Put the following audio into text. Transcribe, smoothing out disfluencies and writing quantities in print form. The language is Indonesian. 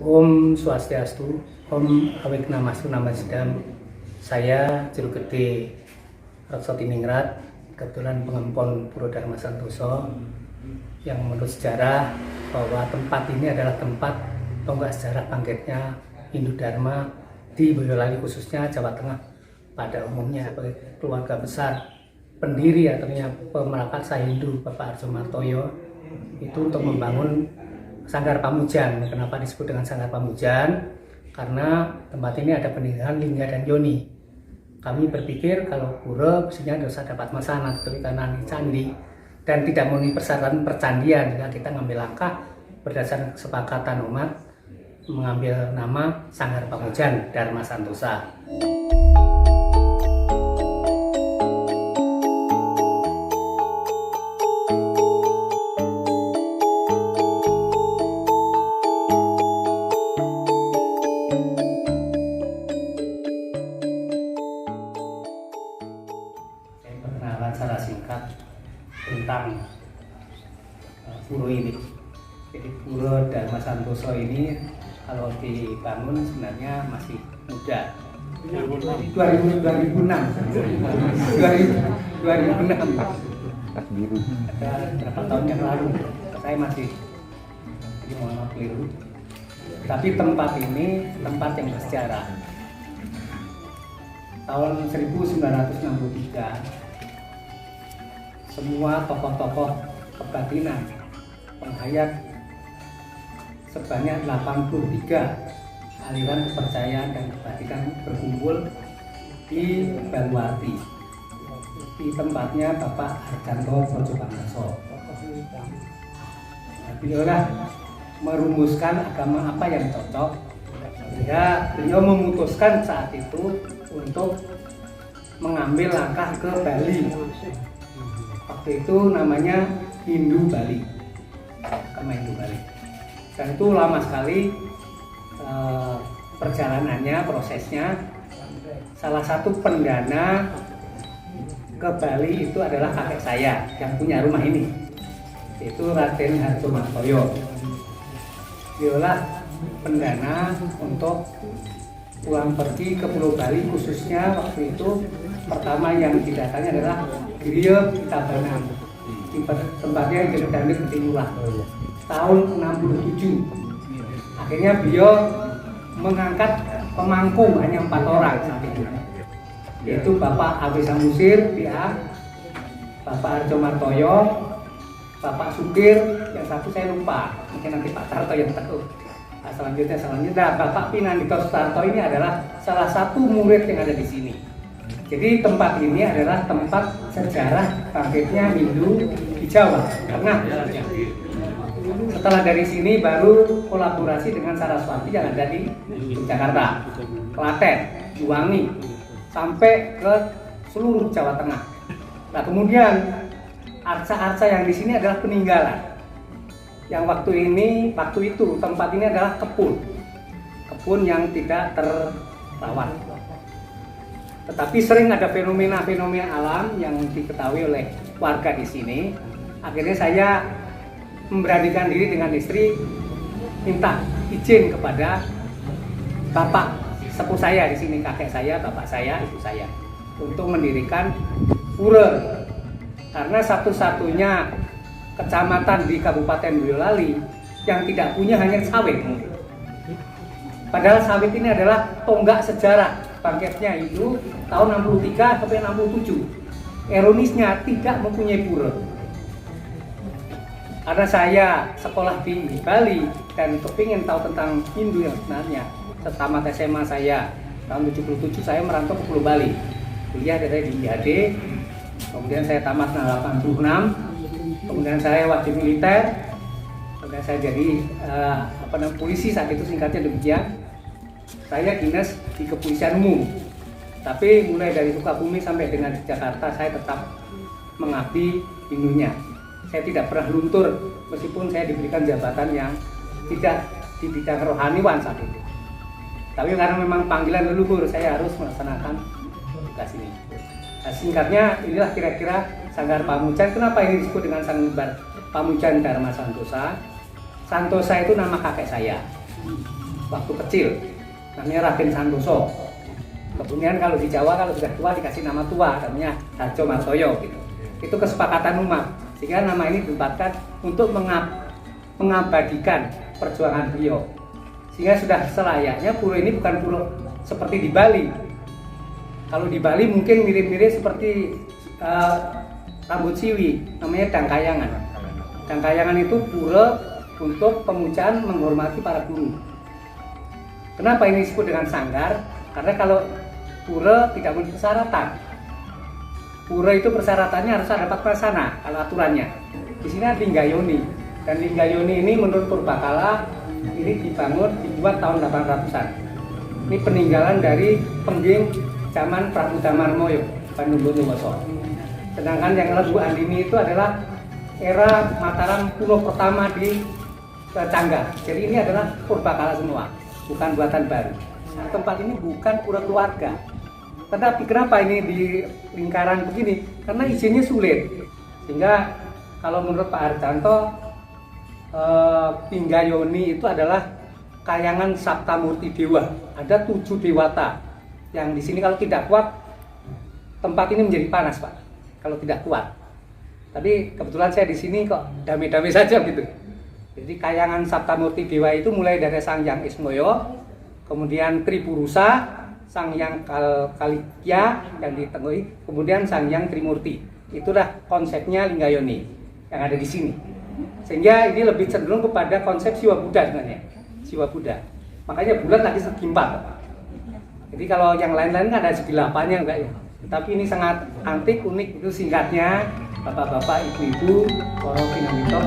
Om Swastiastu, Om Awik Namastu Namasedam. Saya Juru Gede Rekso Tiningrat, kebetulan pengempon Puro Dharma Santoso, yang menurut sejarah bahwa tempat ini adalah tempat tonggak sejarah bangkitnya Hindu Dharma di Boyolali, khususnya Jawa Tengah pada umumnya. Sebagai keluarga besar pendiri atau pemerakarsa Hindu Bapak Arjomartoyo itu untuk membangun Sanggar Pamujan. Kenapa disebut dengan Sanggar Pamujan? Karena tempat ini ada peninggalan Lingga dan Yoni. Kami berpikir kalau pura mestinya dosa dapat masana, tetapi karena candi dan tidak memenuhi persyaratan percandian, sehingga kita ngambil langkah berdasarkan kesepakatan umat mengambil nama Sanggar Pamujan Dharma Santosa. Perkenalan secara singkat tentang pura ini. Jadi Pura Dharma Santoso ini kalau dibangun sebenarnya masih muda. 2006. Ada berapa tahun yang lalu. Saya masih mohon maaf keliru. Tapi tempat ini tempat yang bersejarah. Tahun 1963 semua tokoh-tokoh kebatinan penghayat sebanyak 83 aliran kepercayaan dan kebatinan berkumpul di Banyuwangi, di tempatnya Bapak Harjanto Pojopangkarso. Beliaulah merumuskan agama apa yang cocok, sehingga beliau memutuskan saat itu untuk mengambil langkah ke Bali. Waktu itu namanya Hindu Bali, agama Hindu Bali. Dan itu lama sekali perjalanannya, prosesnya. Salah satu pendana ke Bali itu adalah kakek saya yang punya rumah ini, yaitu Raden Harjomartoyo. Dialah pendana untuk pulang pergi ke Pulau Bali, khususnya waktu itu pertama yang didatangi adalah Griya Tabanan, tempatnya di Gede Timurah, tahun 67. Akhirnya beliau mengangkat pemangku hanya 4 orang saat itu, yaitu Bapak Awi Samusir, PA, Bapak Arjomartoyo, Bapak Sukir, yang satu saya lupa, mungkin nanti Pak Tarto yang tahu. Selanjutnya Bapak Pinandika Sutarto ini adalah salah satu murid yang ada di sini. Jadi tempat ini adalah tempat sejarah bangkitnya Hindu di Jawa Tengah. Setelah dari sini baru kolaborasi dengan Saraswati yang ada di Jakarta, Klaten, Juwangi, sampai ke seluruh Jawa Tengah. Nah, kemudian arca-arca yang di sini adalah peninggalan. Yang waktu itu tempat ini adalah kebun yang tidak terawat. Tetapi sering ada fenomena-fenomena alam yang diketahui oleh warga di sini. Akhirnya saya memberanikan diri dengan istri minta izin kepada bapak sepuh saya di sini, kakek saya, bapak saya, ibu saya, untuk mendirikan pura. Karena satu-satunya kecamatan di Kabupaten Boyolali yang tidak punya hanya sawit. Padahal sawit ini adalah tonggak sejarah bangkitnya itu tahun 63 sampai 67. Ironisnya tidak mempunyai pura. Karena saya sekolah di Bali dan kepingin tahu tentang Hindu yang sebenarnya, setamat SMA saya tahun 77 saya merantau ke Pulau Bali. Kuliah dari di IAD, kemudian saya tamat tahun 86. Kemudian saya wajib militer, kemudian saya jadi polisi saat itu, singkatnya demikian. Saya dinas di kepolisian umum, tapi mulai dari Sukabumi sampai dengan Jakarta saya tetap mengabdi Hindunya. Saya tidak pernah luntur meskipun saya diberikan jabatan yang tidak di bidang rohaniwan saat itu. Tapi karena memang panggilan leluhur, saya harus melaksanakan tugas ini. Nah, singkatnya inilah kira-kira Sanggar Pamujan. Kenapa ini disebut dengan Sanggar Pamujan Dharma Santosa? Santosa itu nama kakek saya. waktu kecil, namanya Raden Santoso. Kemudian kalau di Jawa kalau sudah tua dikasih nama tua, namanya Harjo Martoyo gitu. Itu kesepakatan umat, sehingga nama ini ditempatkan untuk mengabadikan perjuangan beliau. Sehingga sudah selayaknya pura ini bukan pura seperti di Bali. Kalau di Bali mungkin mirip-mirip seperti Rambut Siwi, namanya Dangkayangan. Dangkayangan itu pura untuk pemujaan menghormati para guru. Kenapa ini disebut dengan sanggar? Karena kalau pura tidak memiliki persyaratan. Pura itu persyaratannya harus ada pakwasana kalau aturannya. Di sini ada Linggayoni, dan Linggayoni ini menurut Purbakala ini dibuat tahun 800-an. Ini peninggalan dari pengging zaman Prabu Damarmoyo, Bandung Bondowoso. Sedangkan yang Lembu Andini itu adalah era Mataram kuno pertama di Cangga. Jadi ini adalah Purbakala semua, bukan buatan baru. Nah, tempat ini bukan pura keluarga. Tetapi kenapa ini di lingkaran begini? Karena izinnya sulit. Sehingga kalau menurut Pak Harjanto, Linggayoni itu adalah kayangan Saptamurti Dewa. Ada 7 dewata yang di sini kalau tidak kuat, tempat ini menjadi panas, Pak. Kalau tidak kuat. Tapi kebetulan saya di sini kok damai-damai saja gitu. Jadi kayangan Saptamurti Dewa itu mulai dari Sang Hyang Ismoyo, kemudian Tripurusa, Sang Hyang Kalikya yang ditengui, kemudian Sang Hyang Trimurti. Itulah konsepnya Linggayoni yang ada di sini. Sehingga ini lebih cenderung kepada konsep Siwa Buddha sebenarnya. Siwa Buddha. Makanya bulan lagi segi 4. Jadi kalau yang lain-lain kan ada segi 8-nya enggak ya. Tapi ini sangat antik, unik, itu singkatnya. Bapak-bapak, ibu-ibu, para pinamito,